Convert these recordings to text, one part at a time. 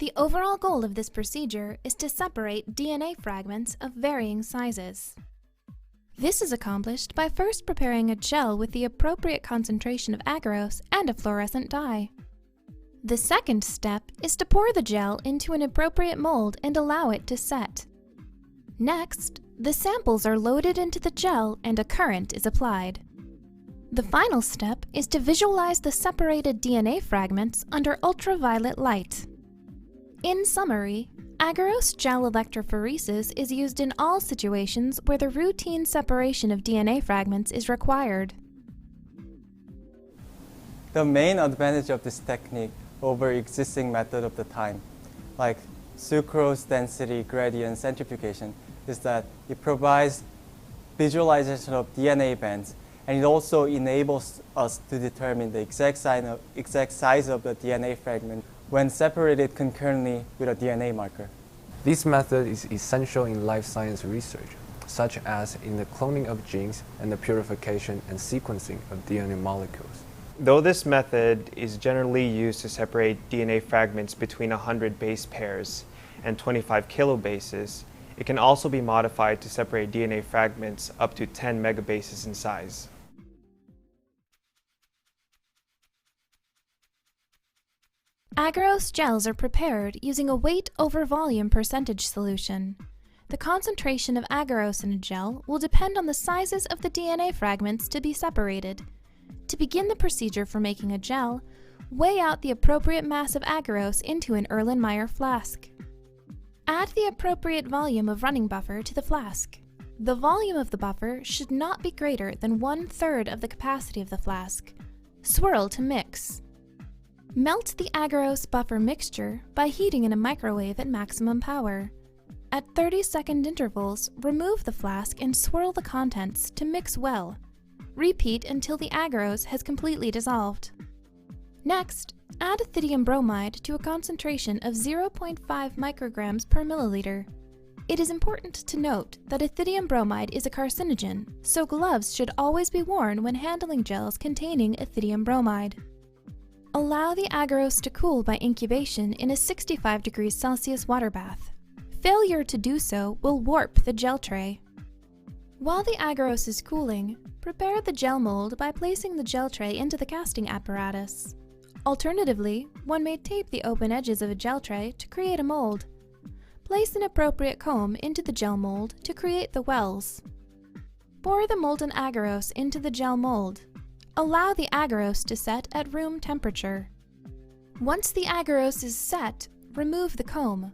The overall goal of this procedure is to separate DNA fragments of varying sizes. This is accomplished by first preparing a gel with the appropriate concentration of agarose and a fluorescent dye. The second step is to pour the gel into an appropriate mold and allow it to set. Next, the samples are loaded into the gel and a current is applied. The final step is to visualize the separated DNA fragments under ultraviolet light. In summary, Agarose Gel Electrophoresis is used in all situations where the routine separation of DNA fragments is required. The main advantage of this technique over existing method of the time, like sucrose density gradient centrifugation, is that it provides visualization of DNA bands, and it also enables us to determine the exact size of the DNA fragment when separated concurrently with a DNA marker. This method is essential in life science research, such as in the cloning of genes and the purification and sequencing of DNA molecules. Though this method is generally used to separate DNA fragments between 100 base pairs and 25 kilobases, it can also be modified to separate DNA fragments up to 10 megabases in size. Agarose gels are prepared using a weight over volume percentage solution. The concentration of agarose in a gel will depend on the sizes of the DNA fragments to be separated. To begin the procedure for making a gel, weigh out the appropriate mass of agarose into an Erlenmeyer flask. Add the appropriate volume of running buffer to the flask. The volume of the buffer should not be greater than 1/3 of the capacity of the flask. Swirl to mix. Melt the agarose buffer mixture by heating in a microwave at maximum power. At 30-second intervals, remove the flask and swirl the contents to mix well. Repeat until the agarose has completely dissolved. Next, add ethidium bromide to a concentration of 0.5 micrograms per milliliter. It is important to note that ethidium bromide is a carcinogen, so gloves should always be worn when handling gels containing ethidium bromide. Allow the agarose to cool by incubation in a 65 degrees Celsius water bath. Failure to do so will warp the gel tray. While the agarose is cooling, prepare the gel mold by placing the gel tray into the casting apparatus. Alternatively, one may tape the open edges of a gel tray to create a mold. Place an appropriate comb into the gel mold to create the wells. Pour the molten agarose into the gel mold. Allow the agarose to set at room temperature. Once the agarose is set, remove the comb.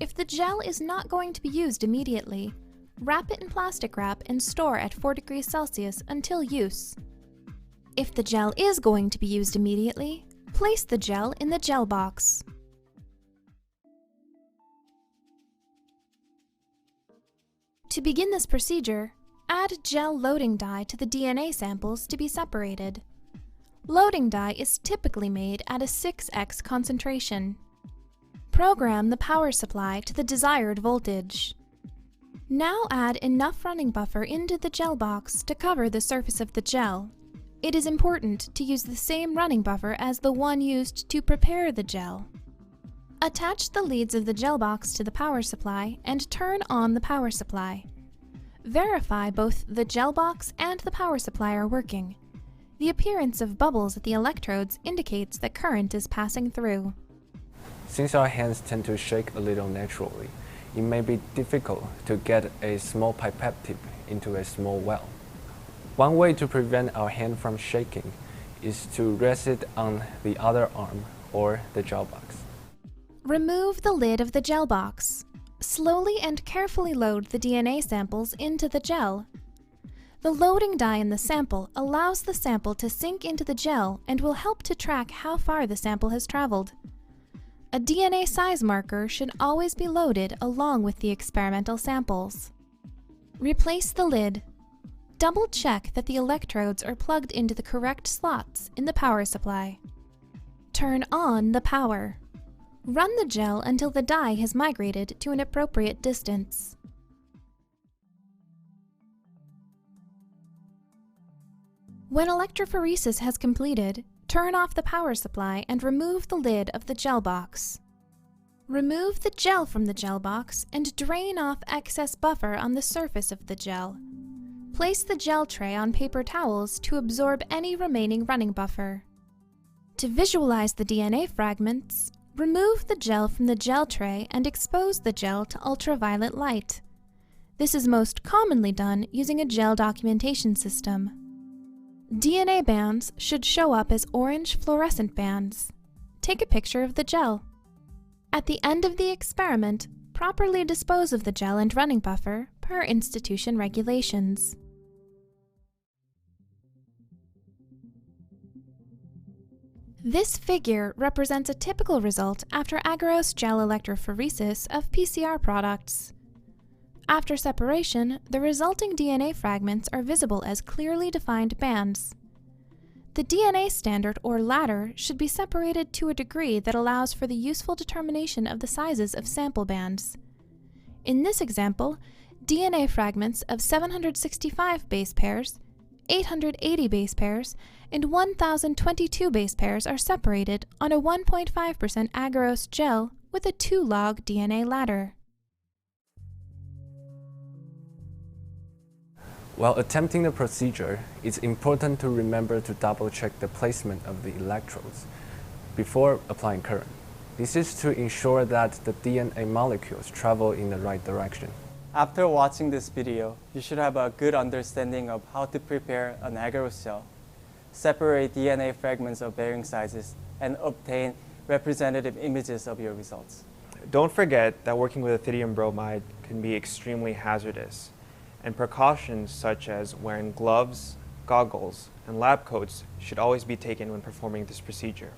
If the gel is not going to be used immediately, wrap it in plastic wrap and store at 4 degrees Celsius until use. If the gel is going to be used immediately, place the gel in the gel box. To begin this procedure, add gel loading dye to the DNA samples to be separated. Loading dye is typically made at a 6x concentration. Program the power supply to the desired voltage. Now add enough running buffer into the gel box to cover the surface of the gel. It is important to use the same running buffer as the one used to prepare the gel. Attach the leads of the gel box to the power supply and turn on the power supply. Verify both the gel box and the power supply are working. The appearance of bubbles at the electrodes indicates that current is passing through. Since our hands tend to shake a little naturally, it may be difficult to get a small pipette tip into a small well. One way to prevent our hand from shaking is to rest it on the other arm or the gel box. Remove the lid of the gel box. Slowly and carefully load the DNA samples into the gel. The loading dye in the sample allows the sample to sink into the gel and will help to track how far the sample has traveled. A DNA size marker should always be loaded along with the experimental samples. Replace the lid. Double check that the electrodes are plugged into the correct slots in the power supply. Turn on the power. Run the gel until the dye has migrated to an appropriate distance. When electrophoresis has completed, turn off the power supply and remove the lid of the gel box. Remove the gel from the gel box and drain off excess buffer on the surface of the gel. Place the gel tray on paper towels to absorb any remaining running buffer. To visualize the DNA fragments, remove the gel from the gel tray and expose the gel to ultraviolet light. This is most commonly done using a gel documentation system. DNA bands should show up as orange fluorescent bands. Take a picture of the gel. At the end of the experiment, properly dispose of the gel and running buffer per institution regulations. This figure represents a typical result after Agarose Gel Electrophoresis of PCR products. After separation, the resulting DNA fragments are visible as clearly defined bands. The DNA standard or ladder should be separated to a degree that allows for the useful determination of the sizes of sample bands. In this example, DNA fragments of 765 base pairs, 880 base pairs, and 1022 base pairs are separated on a 1.5% agarose gel with a 2-log DNA ladder. While attempting the procedure, it's important to remember to double-check the placement of the electrodes before applying current. This is to ensure that the DNA molecules travel in the right direction. After watching this video, you should have a good understanding of how to prepare an agarose gel, separate DNA fragments of varying sizes, and obtain representative images of your results. Don't forget that working with ethidium bromide can be extremely hazardous, and precautions such as wearing gloves, goggles, and lab coats should always be taken when performing this procedure.